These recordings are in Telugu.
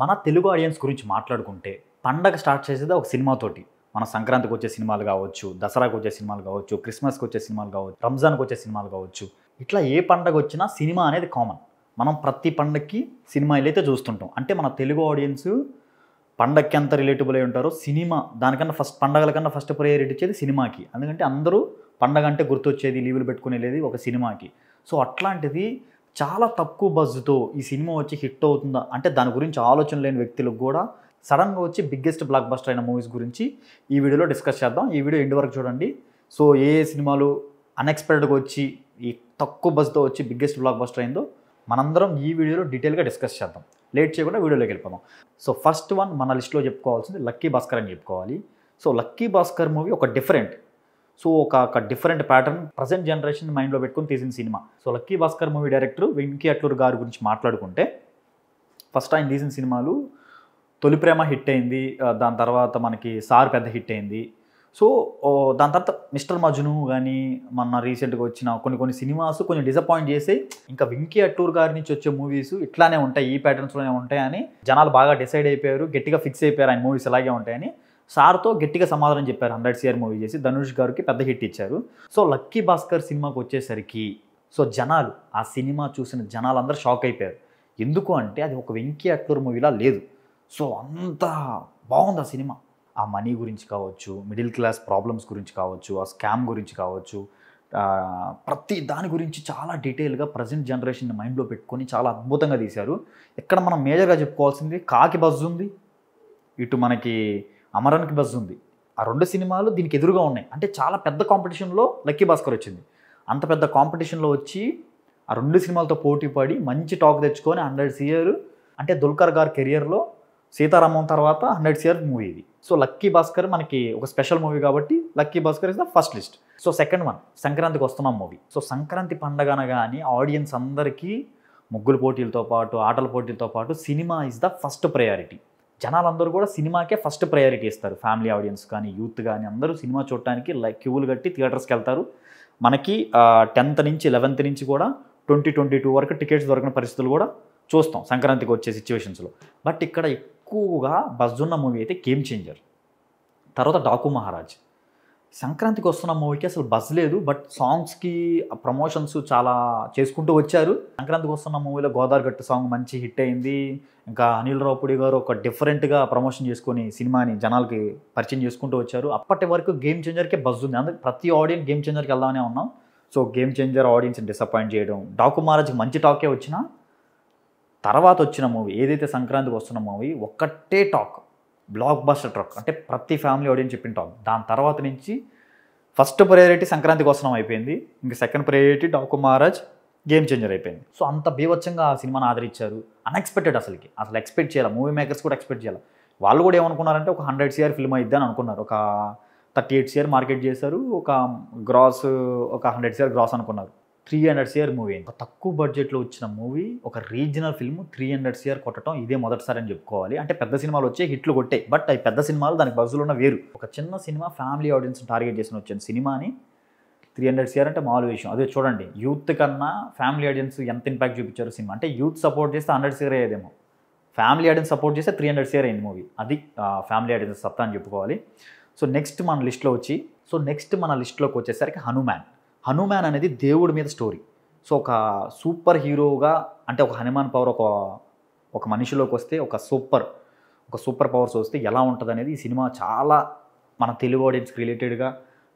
మన తెలుగు ఆడియన్స్ గురించి మాట్లాడుకుంటే పండగ స్టార్ట్ చేసేది ఒక సినిమాతోటి. మన సంక్రాంతికి వచ్చే సినిమాలు కావచ్చు, దసరాకి వచ్చే సినిమాలు కావచ్చు, క్రిస్మస్కి వచ్చే సినిమాలు కావచ్చు, రంజాన్కి వచ్చే సినిమాలు కావచ్చు. ఇట్లా ఏ పండగ వచ్చినా సినిమా అనేది కామన్. మనం ప్రతి పండగకి సినిమాలు అయితే చూస్తుంటాం. అంటే మన తెలుగు ఆడియన్స్ పండగకి ఎంత రిలేటబుల్ అయి ఉంటారో సినిమా దానికన్నా పండగల కన్నా ఫస్ట్ ప్రయారిటీ ఇచ్చేది సినిమాకి. ఎందుకంటే అందరూ పండగ అంటే గుర్తొచ్చేది, లీవులు పెట్టుకునేది ఒక సినిమాకి. సో అట్లాంటిది చాలా తక్కువ బజ్తో ఈ సినిమా వచ్చి హిట్ అవుతుందా అంటే దాని గురించి ఆలోచన లేని వ్యక్తులకు కూడా సడన్గా వచ్చి బిగ్గెస్ట్ బ్లాక్ బస్టర్ అయిన మూవీస్ గురించి ఈ వీడియోలో డిస్కస్ చేద్దాం. ఈ వీడియో ఎండ్ వరకు చూడండి. సో ఏ సినిమాలు అన్ఎక్స్పెక్టెడ్గా వచ్చి ఈ తక్కువ బజ్తో వచ్చి బిగ్గెస్ట్ బ్లాక్ బస్టర్ అయిందో మనందరం ఈ వీడియోలో డీటెయిల్గా డిస్కస్ చేద్దాం. లేట్ చేయకుండా వీడియోలోకి వెళ్ళిపోదాం. సో ఫస్ట్ వన్ మన లిస్ట్లో చెప్పుకోవాల్సింది లక్కీ భాస్కర్ అని చెప్పుకోవాలి. సో లక్కీ భాస్కర్ మూవీ ఒక డిఫరెంట్, సో ఒక డిఫరెంట్ ప్యాటర్న్ ప్రజెంట్ జనరేషన్ మైండ్లో పెట్టుకుని తీసిన సినిమా. So Lucky Bhaskar movie director Venky Atluri గారి గురించి మాట్లాడుకుంటే ఫస్ట్ ఆయన తీసిన సినిమాలు తొలి ప్రేమ హిట్ అయింది, దాని తర్వాత మనకి సార్ పెద్ద హిట్ అయింది. సో దాని తర్వాత మిస్టర్ మజ్ను కానీ మొన్న రీసెంట్గా వచ్చిన కొన్ని సినిమాస్ కొంచెం డిసప్పాయింట్ చేసి ఇంకా వెంకీ అట్లూరు గారి నుంచి వచ్చే మూవీస్ ఇట్లానే ఉంటాయి, ఈ ప్యాటర్న్స్లోనే ఉంటాయని జనాలు బాగా డిసైడ్ అయిపోయారు, గట్టిగా ఫిక్స్ అయిపోయారు ఆయన మూవీస్ ఇలాగే ఉంటాయని. సార్తో గట్టిగా సమాధానం చెప్పారు. 100 CR మూవీ చేసి ధనుష్ గారికి పెద్ద హిట్ ఇచ్చారు. సో లక్కీ భాస్కర్ సినిమాకి వచ్చేసరికి సో జనాలు ఆ సినిమా చూసిన జనాలందరూ షాక్ అయిపోయారు. ఎందుకు అంటే అది ఒక వెంకీ అట్లూరు మూవీలా లేదు. సో అంత బాగుంది ఆ సినిమా. ఆ మనీ గురించి కావచ్చు, మిడిల్ క్లాస్ ప్రాబ్లమ్స్ గురించి కావచ్చు, ఆ స్కామ్ గురించి కావచ్చు, ప్రతి దాని గురించి చాలా డీటెయిల్గా ప్రజెంట్ జనరేషన్ మైండ్లో పెట్టుకొని చాలా అద్భుతంగా తీశారు. ఇక్కడ మనం మేజర్గా చెప్పుకోవాల్సింది కాకి బజ్ ఉంది, ఇటు మనకి అమరన్కి బజ్ ఉంది. ఆ రెండు సినిమాలు దీనికి ఎదురుగా ఉన్నాయి. అంటే చాలా పెద్ద కాంపిటీషన్లో లక్కీ భాస్కర్ వచ్చింది. అంత పెద్ద కాంపిటీషన్లో వచ్చి ఆ రెండు సినిమాలతో పోటీ పడి మంచి టాక్ తెచ్చుకొని 100 CR అంటే దుల్కర్ గారి కెరియర్లో సీతారామం తర్వాత 100 CR మూవీ ఇది. సో లక్కీ భాస్కర్ మనకి ఒక స్పెషల్ మూవీ కాబట్టి lucky Bhaskar is the first list. So second one సంక్రాంతికి వస్తున్నాం మూవీ. సో సంక్రాంతి పండగ అనగానే ఆడియన్స్ అందరికీ ముగ్గుల పోటీలతో పాటు ఆటల పోటీలతో పాటు cinema is the first priority. జనాలందరూ కూడా సినిమాకే ఫస్ట్ ప్రయారిటీ ఇస్తారు. ఫ్యామిలీ ఆడియన్స్ కానీ యూత్ కానీ అందరూ సినిమా చూడటానికి క్యూలు కట్టి థియేటర్స్కి వెళ్తారు. మనకి 10th నుంచి 11th నుంచి కూడా 2022 వరకు టికెట్స్ దొరికిన పరిస్థితులు కూడా చూస్తాం సంక్రాంతికి వచ్చే సిచ్యువేషన్స్లో. బట్ ఇక్కడ ఎక్కువగా బజ్ ఉన్న మూవీ అయితే గేమ్ చేంజర్, తర్వాత డాకు మహారాజ్. సంక్రాంతికి వస్తున్న మూవీకి అసలు బజ్ లేదు, బట్ సాంగ్స్కి ప్రమోషన్స్ చాలా చేసుకుంటూ వచ్చారు. సంక్రాంతికి వస్తున్న మూవీలో గోదావరి గట్టు సాంగ్ మంచి హిట్ అయింది. ఇంకా అనిల్ రావుపూడి గారు ఒక డిఫరెంట్గా ప్రమోషన్ చేసుకొని సినిమాని జనాలకి పరిచయం చేసుకుంటూ వచ్చారు. అప్పటి వరకు గేమ్ చేంజర్కే బజ్ ఉంది. అందుకే ప్రతి ఆడియన్స్ గేమ్ చేంజర్కి వెళ్దామనే ఉన్నాం. సో గేమ్ చేంజర్ ఆడియన్స్ని డిసప్పాయింట్ చేయడం, డాకు మహారాజ్కి మంచి టాకే వచ్చినా తర్వాత వచ్చిన మూవీ ఏదైతే సంక్రాంతికి వస్తున్న మూవీ ఒక్కటే టాక్, బ్లాక్ బస్టర్ టాక్. అంటే ప్రతి ఫ్యామిలీ ఆడియన్స్ చెప్పిన టాక్. దాని తర్వాత నుంచి ఫస్ట్ ప్రయారిటీ సంక్రాంతికి వస్తున్నాం అయిపోయింది, ఇంకా second priority Daaku Maharaj, game changer అయిపోయింది. సో అంత బీభత్సంగా ఆ సినిమాని ఆదరించారు. అన్ఎక్స్పెక్టెడ్, అసలు ఎక్స్పెక్ట్ చేయాలి, మూవీ మేకర్స్ కూడా ఎక్స్పెక్ట్ చేయాలి. వాళ్ళు కూడా ఏమనుకున్నారంటే ఒక 100 CR ఫిల్మ్ అయిద్ది అని అనుకున్నారు. ఒక 38 CR మార్కెట్ చేశారు, ఒక 100 CR గ్రాస్ అనుకున్నారు. 300 CR మూవీ. ఒక తక్కువ బడ్జెట్లో వచ్చిన మూవీ, ఒక రీజనల్ ఫిల్మ్ 300 CR కొట్టడం ఇదే మొదటిసారి అని చెప్పుకోవాలి. అంటే పెద్ద సినిమాలు వచ్చే హిట్లు కొట్టాయి, బట్ అవి పెద్ద సినిమాలు దానికి బజ్జులు ఉన్న వేరు. ఒక చిన్న సినిమా ఫ్యామిలీ ఆడియన్స్ టార్గెట్ చేసిన వచ్చిన సినిమాని 300 CR అంటే మామూలు విషయం. అదే చూడండి, యూత్ కన్నా ఫ్యామిలీ ఆడియన్స్ ఎంత ఇంపాక్ట్ చూపించారు సినిమా. అంటే యూత్ సపోర్ట్ చేస్తే 100 CR అయ్యేదేమో, ఫ్యామిలీ ఆడియన్స్ సపోర్ట్ చేస్తే 300 CR అయింది మూవీ. అది ఫ్యామిలీ ఆడియన్స్ సత్తా అని చెప్పుకోవాలి. సో నెక్స్ట్ మన లిస్ట్లోకి వచ్చేసరికి హనుమాన్ అనేది దేవుడి మీద స్టోరీ. సో ఒక సూపర్ హీరోగా అంటే ఒక హనుమాన్ పవర్ ఒక మనిషిలోకి వస్తే ఒక సూపర్ పవర్స్ వస్తే ఎలా ఉంటుంది అనేది ఈ సినిమా చాలా మన తెలుగు ఆడియన్స్కి రిలేటెడ్గా,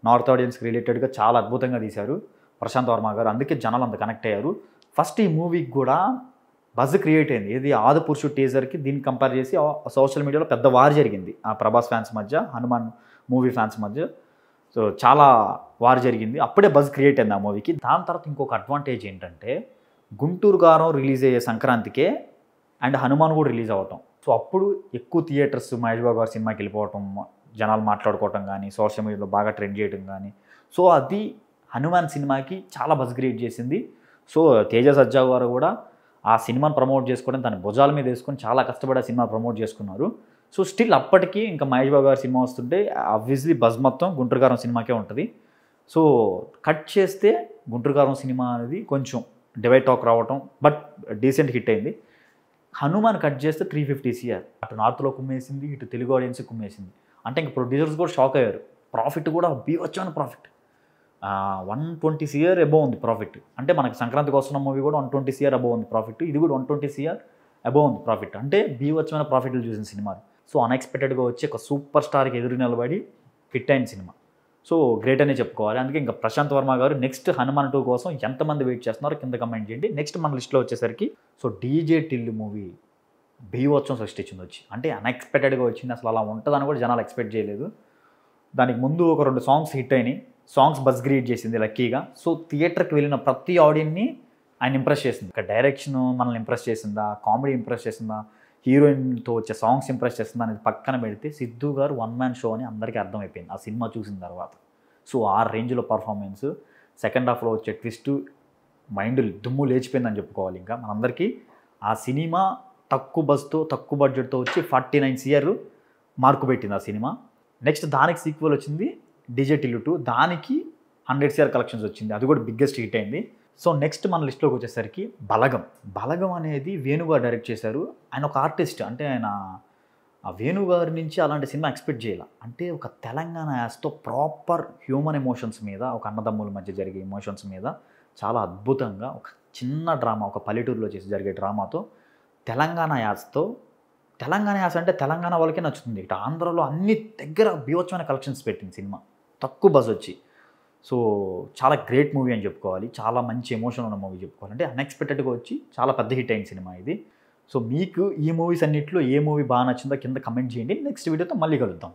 నార్త్ ఆడియన్స్కి రిలేటెడ్గా చాలా అద్భుతంగా తీశారు ప్రశాంత్ వర్మ గారు. అందుకే జనాలు అంత కనెక్ట్ అయ్యారు. ఫస్ట్ ఈ మూవీకి కూడా బజ్ క్రియేట్ అయింది. ఏది ఆదిపురుషు టీజర్కి దీన్ని కంపేర్ చేసి సోషల్ మీడియాలో పెద్ద వార్ జరిగింది ఆ ప్రభాస్ ఫ్యాన్స్ మధ్య, హనుమాన్ మూవీ ఫ్యాన్స్ మధ్య. సో చాలా వార్ జరిగింది. అప్పుడే బజ్ క్రియేట్ అయింది ఆ మూవీకి. దాని తర్వాత ఇంకొక అడ్వాంటేజ్ ఏంటంటే గుంటూరు గారం రిలీజ్ అయ్యే సంక్రాంతికే అండ్ హనుమాన్ కూడా రిలీజ్ అవ్వటం. సో అప్పుడు ఎక్కువ థియేటర్స్ మహేష్ బాబు గారి సినిమాకి వెళ్ళిపోవటం, జనాలు మాట్లాడుకోవటం కానీ, సోషల్ మీడియాలో బాగా ట్రెండ్ చేయడం కానీ, సో అది హనుమాన్ సినిమాకి చాలా బజ్ క్రియేట్ చేసింది. సో తేజ సజ్జా గారు కూడా ఆ సినిమాని ప్రమోట్ చేసుకోవడం దాని భుజాల మీద వేసుకొని చాలా కష్టపడి ఆ సినిమా ప్రమోట్ చేసుకున్నారు. సో స్టిల్ అప్పటికి ఇంకా మహేష్ బాబు గారి సినిమా వస్తుంటే ఆబ్వియస్లీ బజ్ మొత్తం గుంటూరు గారం సినిమాకే ఉంటుంది. సో కట్ చేస్తే గుంటూరు గారం సినిమా అనేది కొంచెం డివైడ్ టాక్ రావటం, బట్ డీసెంట్ హిట్ అయింది. హనుమాన్ కట్ చేస్తే 350 CR. అటు నార్త్లో కుమ్మేసింది, ఇటు తెలుగు ఆడియన్స్ కుమ్మేసింది. అంటే ఇంక ప్రొడ్యూసర్స్ కూడా షాక్ అయ్యారు. ప్రాఫిట్ కూడా బీవచ్చమైన ప్రాఫిట్. 120 CR అబోవ్ ఉంది ప్రాఫిట్. అంటే మనకి సంక్రాంతికి వస్తున్న మూవీ కూడా 120 CR అబోవ్ ఉంది ప్రాఫిట్. ఇది కూడా 120 CR అబోవ్ ఉంది ప్రాఫిట్. అంటే బీవచ్చమైన ప్రాఫిట్లు చూసిన సినిమాలు. సో అన్ఎక్స్పెక్టెడ్గా వచ్చి ఒక సూపర్ స్టార్కి ఎదురు నిలబడి హిట్ అయిన సినిమా. సో గ్రేట్ అనే చెప్పుకోవాలి. అందుకే ఇంకా ప్రశాంత్ వర్మ గారు నెక్స్ట్ హనుమాన్ 2 కోసం ఎంతమంది వెయిట్ చేస్తున్నారో కింద కమెంట్ చేయండి. నెక్స్ట్ మన లిస్ట్లో వచ్చేసరికి సో డీజే టిల్లు మూవీ బీవచ్చం సృష్టించింది వచ్చి. అంటే అన్ఎక్స్పెక్టెడ్గా వచ్చింది. అసలు అలా ఉంటుందని కూడా జనాలు ఎక్స్పెక్ట్ చేయలేదు. దానికి ముందు ఒక 2 సాంగ్స్ హిట్ అయినాయి. సాంగ్స్ బజ్ క్రియేట్ చేసింది లక్కీగా. సో థియేటర్కి వెళ్ళిన ప్రతి ఆడియన్ని ఆయన ఇంప్రెస్ చేసింది. ఇక డైరెక్షన్ మనల్ని ఇంప్రెస్ చేసిందా, కామెడీ ఇంప్రెస్ చేసిందా, హీరోయిన్తో వచ్చే సాంగ్స్ ఇంప్రెస్ చేసిందా అనేది పక్కన పెడితే సిద్ధు గారు వన్ మ్యాన్ షో అని అందరికీ అర్థమైపోయింది ఆ సినిమా చూసిన తర్వాత. సో ఆ రేంజ్లో పర్ఫార్మెన్స్, సెకండ్ హాఫ్లో వచ్చే ట్విస్ట్ మైండ్ దుమ్ము లేచిపోయిందని చెప్పుకోవాలి. ఇంకా మనందరికీ ఆ సినిమా తక్కువ బస్తో తక్కువ బడ్జెట్తో వచ్చి 49 CR మార్కు పెట్టింది ఆ సినిమా. నెక్స్ట్ దానికి సీక్వెల్ వచ్చింది డీజే టిల్లు 2. దానికి 100 CR కలెక్షన్స్ వచ్చింది. అది కూడా బిగ్గెస్ట్ హిట్ అయింది. సో నెక్స్ట్ మన లిస్ట్లోకి వచ్చేసరికి బలగం. బలగం అనేది వేణు గారు డైరెక్ట్ చేశారు. ఆయన ఒక ఆర్టిస్ట్. అంటే ఆయన ఆ వేణు గారి నుంచి అలాంటి సినిమా ఎక్స్పెక్ట్ చేయాలి. అంటే ఒక తెలంగాణ యాస్తో ప్రాపర్ హ్యూమన్ ఎమోషన్స్ మీద, ఒక అన్నదమ్ముల మధ్య జరిగే ఎమోషన్స్ మీద చాలా అద్భుతంగా ఒక చిన్న డ్రామా, ఒక పల్లెటూరులో చేసి జరిగే డ్రామాతో తెలంగాణ యాస్తో, తెలంగాణ యాస అంటే తెలంగాణ వాళ్ళకే నచ్చుతుంది. ఇటు ఆంధ్రలో అన్ని దగ్గర బీవచ్చమైన కలెక్షన్స్ పెట్టింది సినిమా, తక్కువ బజ్ వచ్చి. సో చాలా గ్రేట్ మూవీ అని చెప్పుకోవాలి. చాలా మంచి ఎమోషన్ ఉన్న మూవీ చెప్పుకోవాలి. అంటే అన్ఎక్స్పెక్టెడ్గా వచ్చి చాలా పెద్ద హిట్ అయిన సినిమా ఇది. సో మీకు ఈ మూవీస్ అన్నింటిలో ఏ మూవీ బాగా నచ్చిందో కింద కమెంట్ చేయండి. నెక్స్ట్ వీడియోతో మళ్ళీ కలుద్దాం.